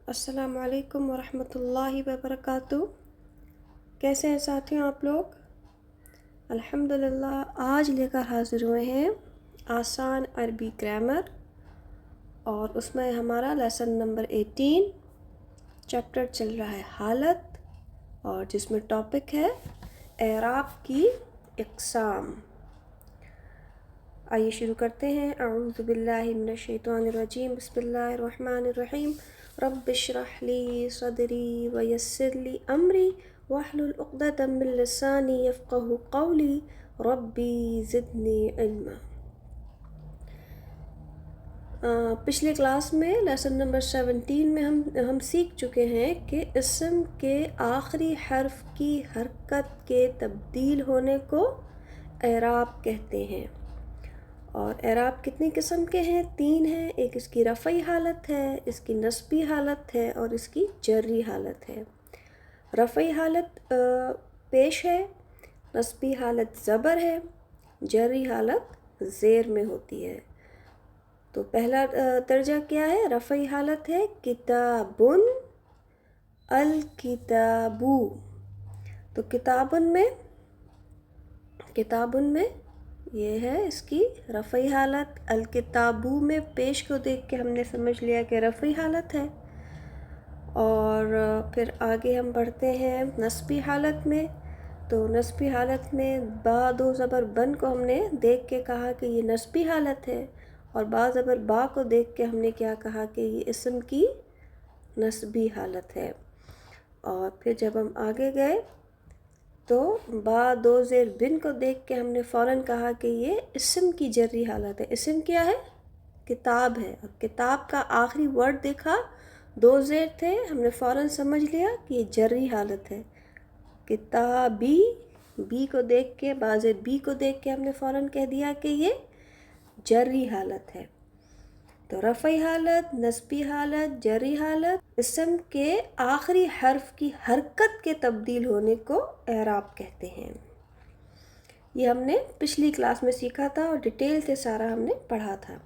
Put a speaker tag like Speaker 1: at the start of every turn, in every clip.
Speaker 1: السلام علیکم ورحمۃ اللہ وبرکاتہ۔ کیسے ہیں ساتھیوں آپ لوگ؟ الحمدللہ آج لے کر حاضر ہوئے ہیں آسان عربی گرامر، اور اس میں ہمارا لیسن نمبر 18 چیپٹر چل رہا ہے حالت، اور جس میں ٹاپک ہے اعراب کی اقسام۔ آئیے شروع کرتے ہیں۔ اعوذ باللہ من الشیطان الرجیم، بسم اللہ الرحمن الرحیم۔ رب اشرح لی صدری ویسر لی امری واحلل عقدۃ من لسانی یفقہوا قولی ربی زدنی علما۔ پچھلے کلاس میں لیسن نمبر 17 میں ہم سیکھ چکے ہیں کہ اسم کے آخری حرف کی حرکت کے تبدیل ہونے کو اعراب کہتے ہیں۔ اور اعراب کتنی قسم کے ہیں؟ 3 ہیں۔ ایک اس کی رفعی حالت ہے، اس کی نصبی حالت ہے، اور اس کی جری حالت ہے۔ رفعی حالت پیش ہے، نصبی حالت زبر ہے، جری حالت زیر میں ہوتی ہے۔ تو پہلا درجہ کیا ہے؟ رفعی حالت ہے کتابن، الکتابو۔ تو کتابن میں یہ ہے اس کی رفعی حالت۔ الکتابو میں پیش کو دیکھ کے ہم نے سمجھ لیا کہ رفعی حالت ہے۔ اور پھر آگے ہم بڑھتے ہیں نصبی حالت میں۔ تو نصبی حالت میں با دو زبر بن کو ہم نے دیکھ کے کہا کہ یہ نصبی حالت ہے، اور با زبر با کو دیکھ کے ہم نے کیا کہا کہ یہ اسم کی نصبی حالت ہے۔ اور پھر جب ہم آگے گئے تو با دو زیر بن کو دیکھ کے ہم نے فوراً کہا کہ یہ اسم کی جری حالت ہے۔ اسم کیا ہے؟ کتاب ہے، اور کتاب کا آخری ورڈ دیکھا 2 زیر تھے، ہم نے فوراً سمجھ لیا کہ یہ جری حالت ہے۔ کتابی، بی کو دیکھ کے، با زیر بی کو دیکھ کے ہم نے فوراً کہہ دیا کہ یہ جری حالت ہے۔ تو رفعی حالت، نصبی حالت، جری حالت، اسم کے آخری حرف کی حرکت کے تبدیل ہونے کو اعراب کہتے ہیں۔ یہ ہم نے پچھلی کلاس میں سیکھا تھا اور ڈیٹیل سے سارا ہم نے پڑھا تھا۔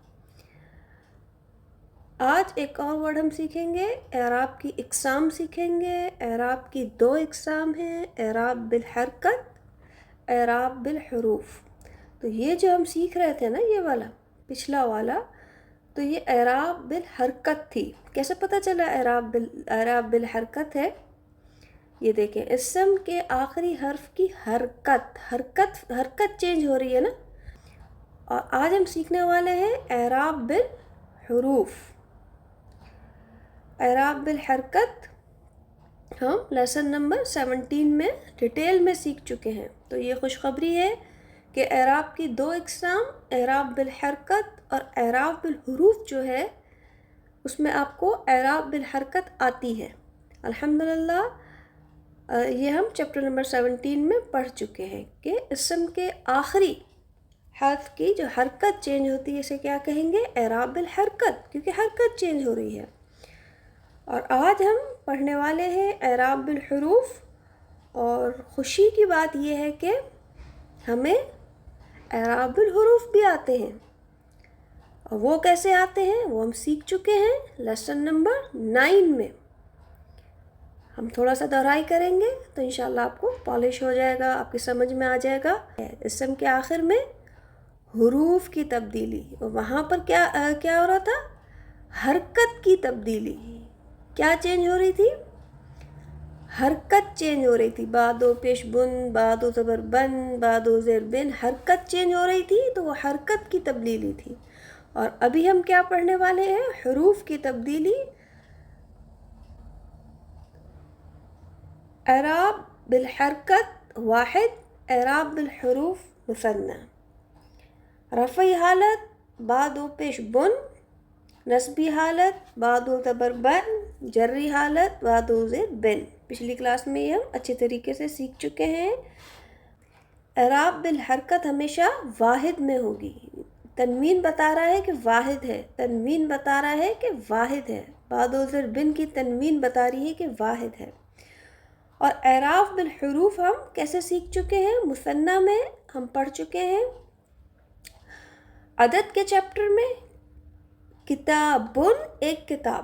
Speaker 1: آج ایک اور ورڈ ہم سیکھیں گے، اعراب کی اقسام سیکھیں گے۔ اعراب کی 2 اقسام ہیں، اعراب بالحرکت، اعراب بالحروف۔ تو یہ جو ہم سیکھ رہے تھے نا، یہ والا پچھلا والا، تو یہ اعراب بالحرکت تھی۔ کیسے پتہ چلا اعراب بالحرکت ہے؟ یہ دیکھیں، اسم کے آخری حرف کی حرکت چینج ہو رہی ہے نا۔ اور آج ہم سیکھنے والے ہیں اعراب بالحروف۔ اعراب بالحرکت ہم لیسن نمبر 17 میں ڈیٹیل میں سیکھ چکے ہیں۔ تو یہ خوشخبری ہے کہ اعراب کی 2 اقسام، اعراب بالحرکت اور اعراب بالحروف جو ہے، اس میں آپ کو اعراب بالحرکت آتی ہے۔ الحمدللہ یہ ہم چیپٹر نمبر 17 میں پڑھ چکے ہیں کہ اسم کے آخری حرف کی جو حرکت چینج ہوتی ہے اسے کیا کہیں گے؟ اعراب بالحرکت، کیونکہ حرکت چینج ہو رہی ہے۔ اور آج ہم پڑھنے والے ہیں اعراب بالحروف، اور خوشی کی بات یہ ہے کہ ہمیں اعراب بالحروف بھی آتے ہیں۔ اور وہ کیسے آتے ہیں وہ ہم سیکھ چکے ہیں لیسن نمبر 9 میں۔ ہم تھوڑا سا دہرائی کریں گے تو انشاءاللہ آپ کو پالش ہو جائے گا، آپ کی سمجھ میں آ جائے گا۔ اسم کے آخر میں حروف کی تبدیلی، اور وہاں پر کیا ہو رہا تھا؟ حرکت کی تبدیلی۔ کیا چینج ہو رہی تھی؟ حرکت چینج ہو رہی تھی۔ با دو پیش بن، با دو زبر بن، با دو زیر بن، حرکت چینج ہو رہی تھی، تو وہ حرکت کی تبدیلی تھی۔ اور ابھی ہم کیا پڑھنے والے ہیں؟ حروف کی تبدیلی۔ اعراب بالحرکت واحد، اعراب بالحروف مثنى۔ رفعی حالت با دو پیش بن، نصبی حالت با دو زبر بن، جری حالت با دو زیر بن۔ پچھلی کلاس میں یہ ہم اچھے طریقے سے سیکھ چکے ہیں۔ اعراب بالحرکت ہمیشہ واحد میں ہوگی۔ تنوین بتا رہا ہے کہ واحد ہے، تنوین بتا رہا ہے کہ واحد ہے، با دو زیر بن کی تنوین بتا رہی ہے کہ واحد ہے۔ اور اعراب بالحروف ہم کیسے سیکھ چکے ہیں؟ مثنیٰ میں ہم پڑھ چکے ہیں عدد کے چیپٹر میں۔ کتابن ایک کتاب،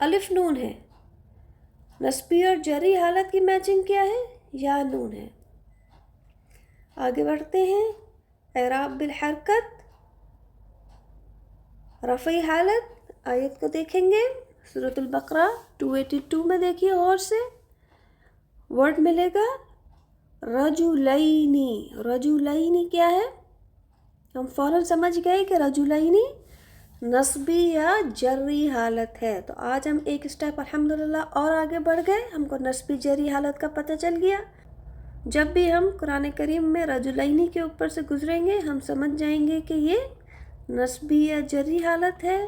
Speaker 1: الف نون ہے. نسبی اور جری حالت کی میچنگ کیا ہے؟ یا نون ہے. آگے بڑھتے ہیں. اعراب بالحرکت رفعی حالت. آیت کو دیکھیں گے سورۃ البقرہ 282 میں. دیکھیے غور سے. ورڈ ملے گا رجلینی. رجلینی کیا ہے؟ ہم فوراً سمجھ گئے کہ رجلینی نصبی یا جری حالت ہے. تو آج ہم ایک اسٹیپ الحمدللہ اور آگے بڑھ گئے. ہم کو نصبی جری حالت کا پتہ چل گیا. جب بھی ہم قرآن کریم میں رجلینی کے اوپر سے گزریں گے ہم سمجھ جائیں گے کہ یہ نصبی یا جری حالت ہے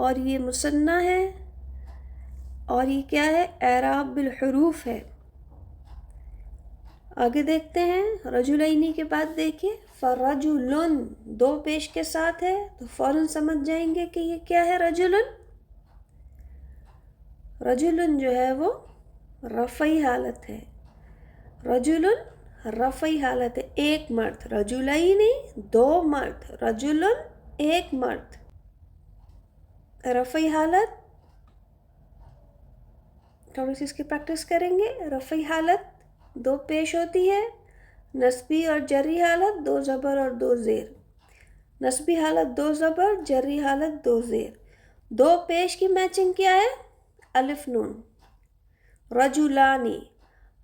Speaker 1: اور یہ مثنیٰ ہے اور یہ کیا ہے؟ اعراب بالحروف ہے. آگے دیکھتے ہیں. رجلینی کے بعد دیکھیے فرجلن دو پیش کے ساتھ ہے تو فوراً سمجھ جائیں گے کہ یہ کیا ہے؟ رجلن. رجلن جو ہے وہ رفعی حالت ہے. رجلن رفعی حالت ہے. ایک مرد. رجلینی دو مرد. رجلن ایک مرد. رفعی حالت تھوڑی سی اس کی پریکٹس کریں گے. رفعی حالت دو پیش ہوتی ہے. نصبی اور جری حالت دو زبر اور دو زیر. نصبی حالت دو زبر، جری حالت دو زیر. دو پیش کی میچنگ کیا ہے؟ الف نون. رجلانی.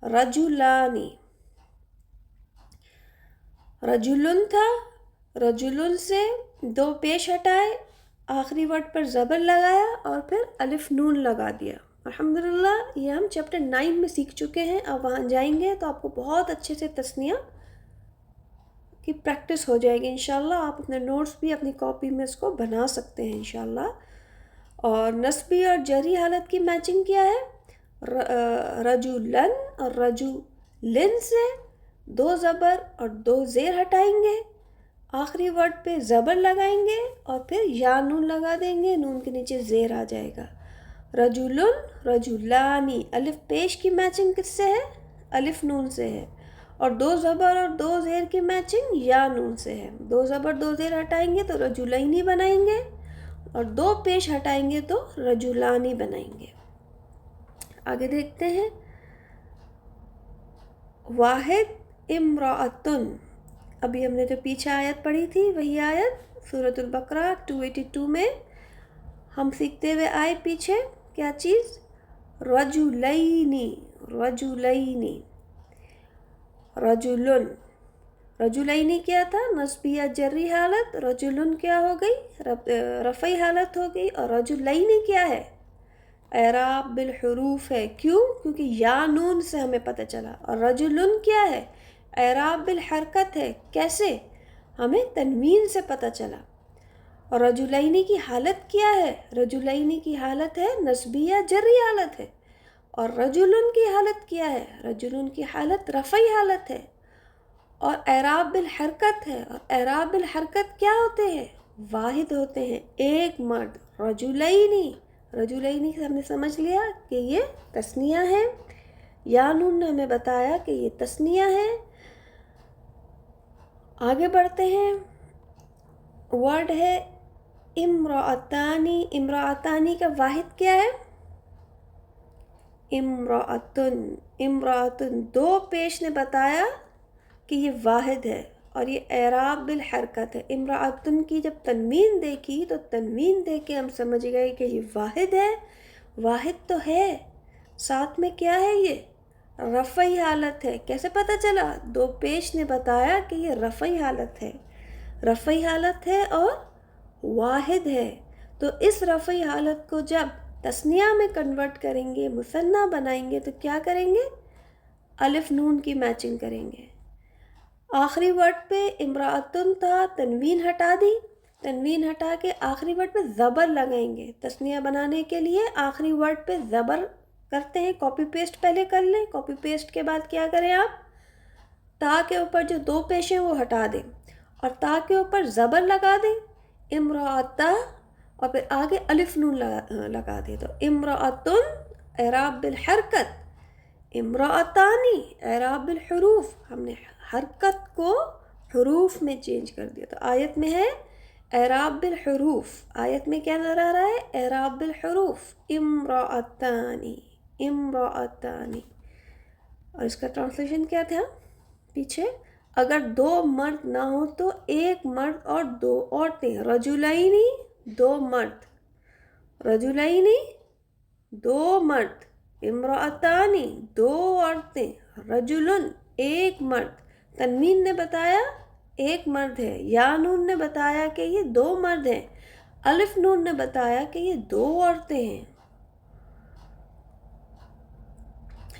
Speaker 1: رجلانی. رجلن تھا. رجلن سے دو پیش ہٹائے، آخری ورڈ پر زبر لگایا اور پھر الف نون لگا دیا. الحمدللہ یہ ہم چیپٹر 9 میں سیکھ چکے ہیں. اب وہاں جائیں گے تو آپ کو بہت اچھے سے تثنیہ کی پریکٹس ہو جائے گی انشاءاللہ. آپ اپنے نوٹس بھی اپنی کاپی میں اس کو بنا سکتے ہیں انشاءاللہ. اور نصبی اور جری حالت کی میچنگ کیا ہے؟ رجلن اور رجلن سے دو زبر اور دو زیر ہٹائیں گے، آخری ورڈ پہ زبر لگائیں گے اور پھر یا نون لگا دیں گے. نون کے نیچے زیر آ جائے گا. رجلن رجلانی. الف پیش کی میچنگ کس سے ہے؟ الف نون سے ہے. اور دو زبر اور دو زیر کی میچنگ یا نون سے ہے. دو زبر دو زیر ہٹائیں گے تو رجلینی بنائیں گے اور دو پیش ہٹائیں گے تو رجلانی بنائیں گے. آگے دیکھتے ہیں. واحد امرأتن. ابھی ہم نے جو پیچھے آیت پڑھی تھی وہی آیت سورۃ البقرہ 282 میں ہم سیکھتے ہوئے آئے. پیچھے کیا چیز؟ رجلینی. رجلینی. رجلن. رجلینی کیا تھا؟ نصبی یا جری حالت. رجلن کیا ہو گئی؟ رفعی حالت ہو گئی. اور رجلینی کیا ہے؟ اعراب بالحروف ہے. کیوں؟ کیونکہ یا نون سے ہمیں پتہ چلا. اور رجلن کیا ہے؟ اعراب بالحرکت ہے. کیسے؟ ہمیں تنوین سے پتہ چلا. اور رجلینی کی حالت کیا ہے؟ رجلینی کی حالت ہے نصبی یا جری حالت ہے. اور رجلن کی حالت کیا ہے؟ رجلن کی حالت رفعی حالت ہے اور اعراب بالحرکت ہے. اور اعراب بالحرکت کیا ہوتے ہیں؟ واحد ہوتے ہیں، ایک مرد. رجلینی. رجلینی سے ہم نے سمجھ لیا کہ یہ تثنیہ ہے. یا نون نے ہمیں بتایا کہ یہ تثنیہ ہے. آگے بڑھتے ہیں. ورڈ ہے امرأتانی. امرأتانی کا واحد کیا ہے؟ امرأتن. امرأتن دو پیش نے بتایا کہ یہ واحد ہے اور یہ اعراب بالحرکت ہے. امرأتن کی جب تنوین دیکھی تو تنوین دیکھ کے ہم سمجھ گئے کہ یہ واحد ہے. واحد تو ہے، ساتھ میں کیا ہے؟ یہ رفعی حالت ہے. کیسے پتہ چلا؟ دو پیش نے بتایا کہ یہ رفعی حالت ہے. رفعی حالت ہے اور واحد ہے. تو اس رفعی حالت کو جب تثنیہ میں کنورٹ کریں گے، مثنیٰ بنائیں گے تو کیا کریں گے؟ الف نون کی میچنگ کریں گے. آخری ورڈ پہ امرأتن تھا، تنوین ہٹا دی. تنوین ہٹا کے آخری ورڈ پہ زبر لگائیں گے. تثنیہ بنانے کے لیے آخری ورڈ پہ زبر کرتے ہیں. کاپی پیسٹ پہلے کر لیں. کاپی پیسٹ کے بعد کیا کریں آپ؟ تا کے اوپر جو دو پیش ہیں وہ ہٹا دیں اور تا کے اوپر زبر لگا دیں امرأتا اور پھر آگے الف نون لگا دیں. تو امرأتن اعراب بالحرکت، امرأتانی اعراب بالحروف. ہم نے حرکت کو حروف میں چینج کر دیا. تو آیت میں ہے اعراب بالحروف، آیت میں کیا نظر آ رہا ہے؟ اعراب بالحروف، امرأتانی، امرأتانی. اور اس کا ٹرانسلیشن کیا تھا پیچھے؟ اگر دو مرد نہ ہو تو ایک مرد اور دو عورتیں، رجلینی دو مرد، رجلینی دو مرد، امرأتانی دو عورتیں، رجلن ایک مرد. تنوین نے بتایا ایک مرد ہے، یا نون نے بتایا کہ یہ دو مرد ہیں، الف نون نے بتایا کہ یہ دو عورتیں ہیں.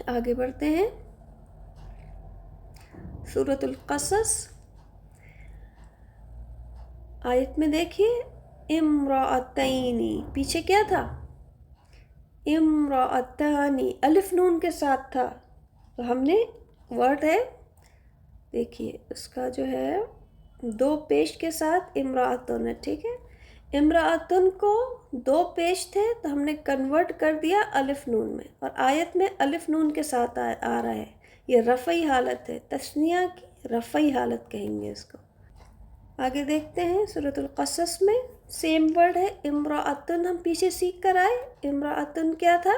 Speaker 1: آگے بڑھتے ہیں. سورۃ القصص آیت میں دیکھیے، امرأتینی، پیچھے کیا تھا؟ امرأتانی، الف نون کے ساتھ تھا. تو ہم نے ورڈ ہے، دیکھیے اس کا جو ہے دو پیش کے ساتھ امرأتن ہے، ٹھیک ہے. امرأتن کو دو پیش تھے تو ہم نے کنورٹ کر دیا الف نون میں، اور آیت میں الف نون کے ساتھ آ رہا ہے. یہ رفعی حالت ہے، تثنیہ کی رفعی حالت کہیں گے اس کو. آگے دیکھتے ہیں سورۃ القصص میں سیم ورڈ ہے امرأتن، ہم پیچھے سیکھ کر آئے. امرأتن کیا تھا؟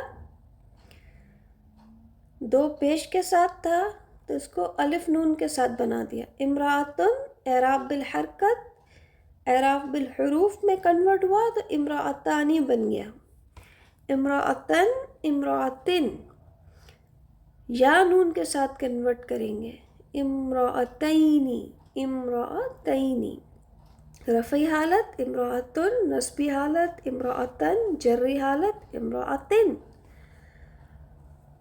Speaker 1: دو پیش کے ساتھ تھا تو اس کو الف نون کے ساتھ بنا دیا. امرأتن اعراب بالحرکت، اعراب بالحروف میں کنورٹ ہوا تو امرأتانی بن گیا. امرأتن، امرأتن، یا نون کے ساتھ کنورٹ کریں گے، امرأتینی، امرأتینی. رفعی حالت امرأتن، نصبی حالت امرأتن، جری حالت امرأتن.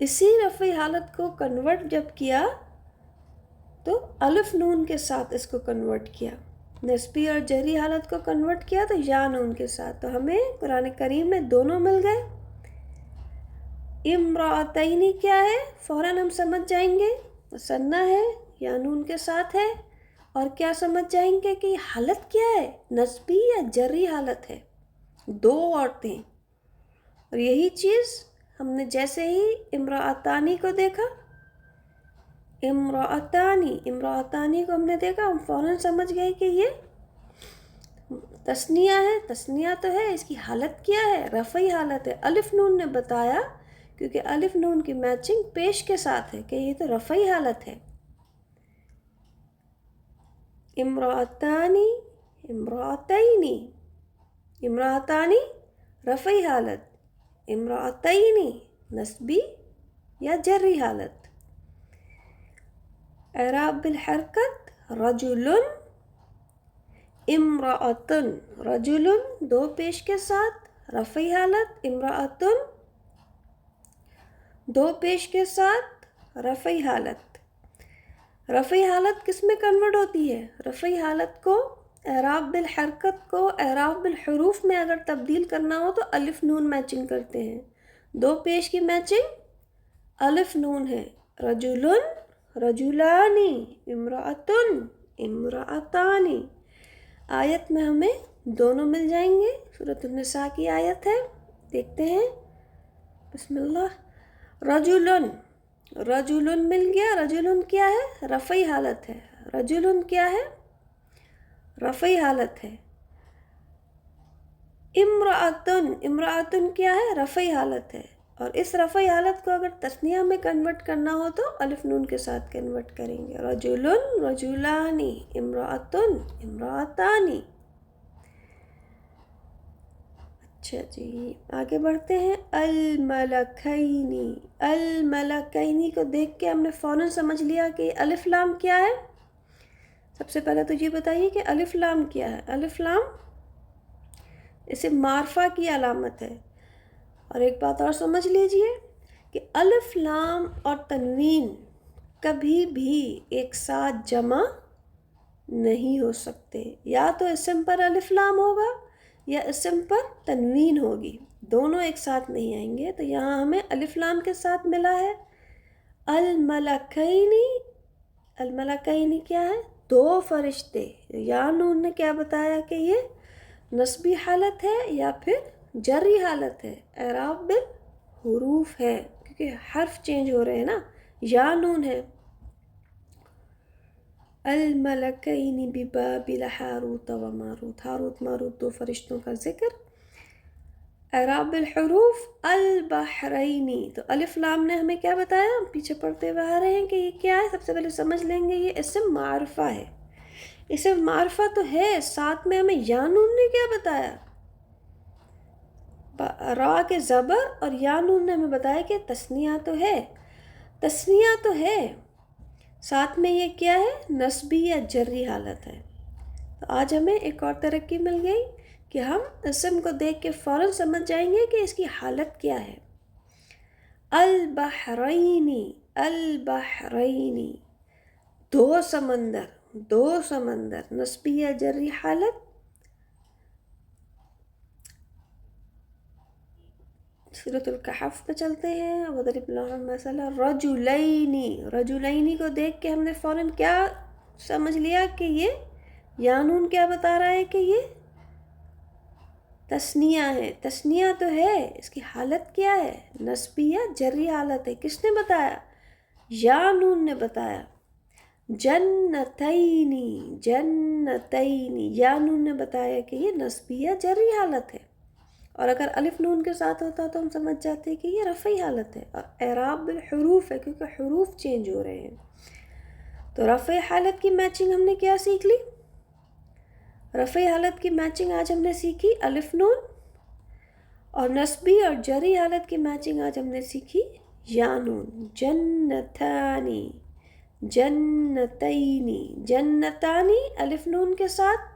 Speaker 1: اسی رفعی حالت کو کنورٹ جب کیا تو الف نون کے ساتھ اس کو کنورٹ کیا. نصبی اور جری حالت کو کنورٹ کیا تو یا نون کے ساتھ. تو ہمیں قرآن کریم میں دونوں مل گئے. امرأتینی کیا ہے؟ فوراً ہم سمجھ جائیں گے مثنی ہے، یا نون کے ساتھ ہے. اور کیا سمجھ جائیں گے کہ یہ حالت کیا ہے؟ نصبی یا جری حالت ہے، دو عورتیں. اور یہی چیز ہم نے جیسے ہی امرأتانی کو دیکھا، امرأتانی، امرأتانی کو ہم نے دیکھا، ہم فوراً سمجھ گئے کہ یہ تثنیہ ہے. تثنیہ تو ہے، اس کی حالت کیا ہے؟ رفعی حالت ہے. الف نون نے بتایا کیونکہ الف نون کی میچنگ پیش کے ساتھ ہے کہ یہ تو رفعی حالت ہے. امرأتانی، امرأتینی، امرأتانی رفعی حالت، امرأتینی نصبی یا جری حالت. اعراب بالحرکت رجلن، امرأتن، رجلن دو پیش کے ساتھ رفعی حالت، امرأتن دو پیش کے ساتھ رفعی حالت. رفعی حالت کس میں کنورٹ ہوتی ہے؟ رفعی حالت کو اعراب بالحرکت کو اعراب بالحروف میں اگر تبدیل کرنا ہو تو الف نون میچنگ کرتے ہیں. دو پیش کی میچنگ الف نون ہے. رجلن، رجلانی، امرأتن، امرأتانی. آیت میں ہمیں دونوں مل جائیں گے. سورۃ النساء کی آیت ہے، دیکھتے ہیں. بسم اللہ. رجلن، رجلن مل گیا. رجلن کیا ہے؟ رفعی حالت ہے. رجلن کیا ہے؟ رفعی حالت ہے. امرأتن، امرأتن کیا ہے؟ رفعی حالت ہے. اور اس رفعی حالت کو اگر تثنیہ میں کنورٹ کرنا ہو تو الف نون کے ساتھ کنورٹ کریں گے. رجلن، رجلانی، امرأتن، امرأتانی. اچھا جی، آگے بڑھتے ہیں. الملکینی، الملکینی کو دیکھ کے ہم نے فوراً سمجھ لیا کہ الف لام کیا ہے. سب سے پہلے تو یہ بتائیے کہ الف لام کیا ہے. الف لام اسے معرفہ کی علامت ہے. اور ایک بات اور سمجھ لیجئے کہ الف لام اور تنوین کبھی بھی ایک ساتھ جمع نہیں ہو سکتے. یا تو اسم پر الف لام ہوگا یا اسم پر تنوین ہوگی، دونوں ایک ساتھ نہیں آئیں گے. تو یہاں ہمیں الف لام کے ساتھ ملا ہے الملکینی. الملکینی کیا ہے؟ دو فرشتے. یا نون نے کیا بتایا کہ یہ نصبی حالت ہے یا پھر جری حالت ہے؟ اعراب بالحروف ہے کیونکہ حرف چینج ہو رہے ہیں نا. یا نون ہے. الملکین ببابل ہاروت و ماروت، ہاروت ماروت 2 فرشتوں کا ذکر۔ اعراب الحروف البحرینی، تو الف لام نے ہمیں کیا بتایا؟ ہم پیچھے پڑھتے ہوئے آ رہے ہیں کہ یہ کیا ہے۔ سب سے پہلے سمجھ لیں گے یہ اسم معرفہ ہے، اسم معرفہ تو ہے، ساتھ میں ہمیں یا نون نے کیا بتایا؟ را کے زبر، اور یا نون نے ہمیں بتایا کہ تثنیہ تو ہے، تثنیہ تو ہے، ساتھ میں یہ کیا ہے؟ نسبی یا جری حالت ہے۔ تو آج ہمیں ایک اور ترقی مل گئی کہ ہم اسم کو دیکھ کے فوراً سمجھ جائیں گے کہ اس کی حالت کیا ہے۔ البحرینی، البحرینی، 2 سمندر، 2 سمندر، نسبی یا جری حالت۔ سورۃ الکہف پہ چلتے ہیں، وَضْرِبْ لَهُم مَثَلًا رَجُلَيْنِ، رَجُلَيْنِ کو دیکھ کے ہم نے فوراً کیا سمجھ لیا کہ یہ یا نون کیا بتا رہا ہے کہ یہ تثنیہ ہے، تثنیہ تو ہے، اس کی حالت کیا ہے؟ نسبی یا جری حالت ہے۔ کس نے بتایا؟ یا نون نے بتایا۔ جنتینی، جنتینی، یا نون نے بتایا کہ یہ نسبی یا جری حالت ہے، اور اگر الف نون کے ساتھ ہوتا تو ہم سمجھ جاتے کہ یہ رفعی حالت ہے، اور اعراب بالحروف ہے کیونکہ حروف چینج ہو رہے ہیں۔ تو رفع حالت کی میچنگ ہم نے کیا سیکھ لی؟ رفع حالت کی میچنگ آج ہم نے سیکھی الف نون، اور نسبی اور جری حالت کی میچنگ آج ہم نے سیکھی یا نون۔ جنتانی، جنتینی، جنتانی الف نون کے ساتھ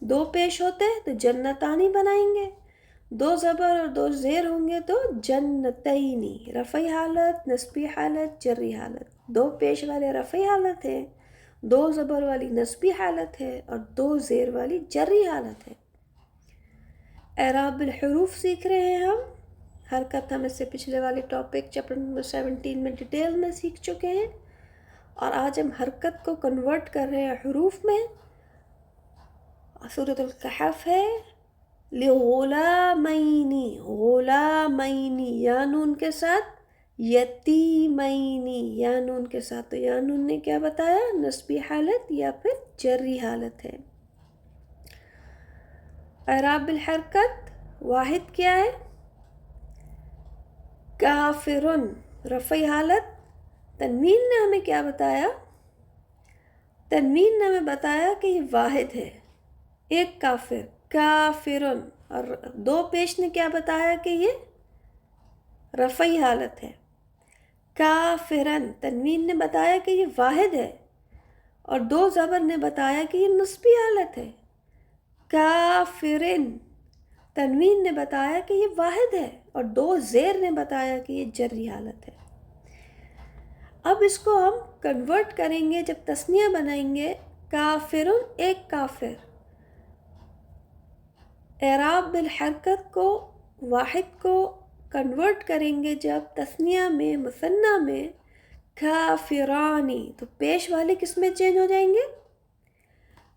Speaker 1: 2 پیش ہوتے تو جنتانی بنائیں گے، 2 زبر اور 2 زیر ہوں گے تو جنتینی، رفعی حالت، نسبی حالت، جری حالت، 2 پیش والے رفعی حالت ہے، 2 زبر والی نسبی حالت ہے، اور 2 زیر والی جری حالت ہے۔ اعراب الحروف سیکھ رہے ہیں ہم، حرکت ہم اس سے پچھلے والی ٹاپک چیپٹر نمبر 17 میں ڈیٹیل میں سیکھ چکے ہیں، اور آج ہم حرکت کو کنورٹ کر رہے ہیں حروف میں۔ سورۃ الکہف ہے، لغلامینی، غلامینی یا نون کے ساتھ، یتیمینی یا نون کے ساتھ، تو یا نون نے کیا بتایا؟ نسبی حالت یا پھر جری حالت ہے۔ اعراب الحرکت واحد کیا ہے؟ کافرن، رفعی حالت۔ تنوین نے ہمیں کیا بتایا؟ تنوین نے ہمیں بتایا کہ یہ واحد ہے، ایک کافر، کافرن، اور 2 پیش نے کیا بتایا کہ یہ رفعی حالت ہے۔ کافرن، تنوین نے بتایا کہ یہ واحد ہے، اور 2 زبر نے بتایا کہ یہ نسبی حالت ہے۔ کافرن، تنوین نے بتایا کہ یہ واحد ہے، اور 2 زیر نے بتایا کہ یہ جری حالت ہے۔ اب اس کو ہم کنورٹ کریں گے، جب تثنیہ بنائیں گے، کافرن، ایک کافر، اعراب بالحرکت کو واحد کو کنورٹ کریں گے جب تثنیہ میں، مثنیٰ میں، کافرانی، تو پیش والے کس میں چینج ہو جائیں گے؟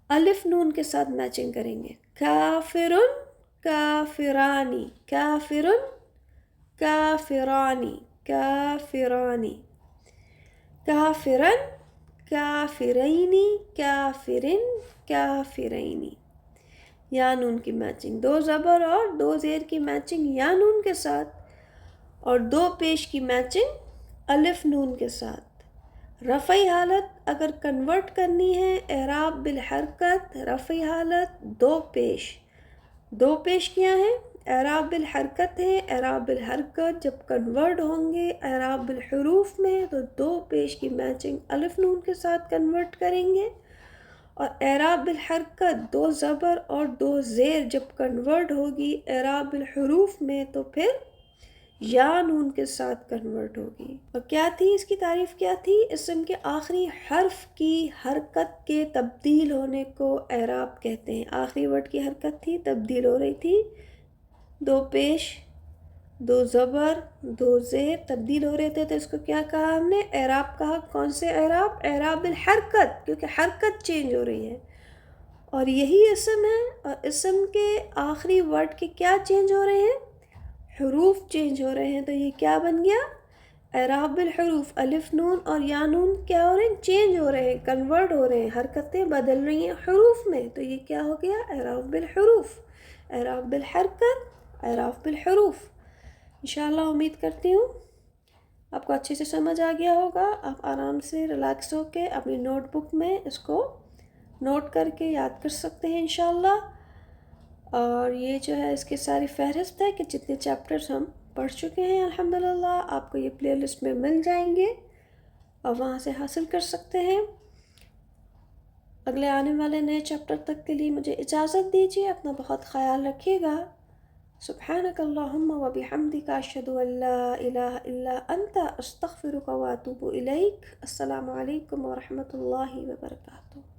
Speaker 1: الف نون کے ساتھ میچنگ کریں گے، کافرن، کافرانی، کافرن، کافرانی، کافرانی، کافرن، کافرینی، کافرن، کافرینی، یا نون کی میچنگ، 2 زبر اور 2 زیر کی میچنگ یا نون کے ساتھ، اور 2 پیش کی میچنگ الف نون کے ساتھ۔ رفعی حالت اگر کنورٹ کرنی ہے اعراب بالحرکت، رفعی حالت 2 پیش، 2 پیش کیا ہے؟ اعراب بالحرکت ہے، اعراب بالحرکت جب کنورٹ ہوں گے اعراب بالحروف میں تو 2 پیش کی میچنگ الف نون کے ساتھ کنورٹ کریں گے، اور اعراب بالحرکت 2 زبر اور 2 زیر جب کنورٹ ہوگی اعراب بالحروف میں تو پھر یا نون کے ساتھ کنورٹ ہوگی۔ اور کیا تھی اس کی تعریف؟ کیا تھی؟ اسم کے آخری حرف کی حرکت کے تبدیل ہونے کو اعراب کہتے ہیں۔ آخری ورڈ کی حرکت تھی، تبدیل ہو رہی تھی، 2 پیش، 2 زبر، 2 زیر تبدیل ہو رہے تھے، تو اس کو کیا کہا ہم نے؟ اعراب کہا۔ کون سے اعراب؟ اعراب الحرکت، کیونکہ حرکت چینج ہو رہی ہے، اور یہی اسم ہے، اور اسم کے آخری ورڈ کے کیا چینج ہو رہے ہیں؟ حروف چینج ہو رہے ہیں، تو یہ کیا بن گیا؟ اعراب بالحروف، الف نون اور یا نون کیا ہو رہے ہیں؟ چینج ہو رہے ہیں، کنورٹ ہو رہے ہیں، حرکتیں بدل رہی ہیں حروف میں، تو یہ کیا ہو گیا؟ اعراب بالحروف، اعراب بالحرکت، اعراب بالحروف۔ انشاءاللہ امید کرتی ہوں آپ کو اچھے سے سمجھ آ گیا ہوگا۔ آپ آرام سے ریلیکس ہو کے اپنی نوٹ بک میں اس کو نوٹ کر کے یاد کر سکتے ہیں انشاءاللہ۔ اور یہ جو ہے اس کی ساری فہرست ہے کہ جتنے چیپٹرز ہم پڑھ چکے ہیں الحمدللہ، آپ کو یہ پلے لسٹ میں مل جائیں گے اور وہاں سے حاصل کر سکتے ہیں۔ اگلے آنے والے نئے چیپٹر تک کے لیے مجھے اجازت دیجیے، اپنا بہت خیال رکھیے گا۔ سبحانک اللہم و بحمدک، اشہد ان لا الہ الا انت، استغفرک و اتوب الیک۔ السلام علیکم ورحمۃ اللہ وبرکاتہ۔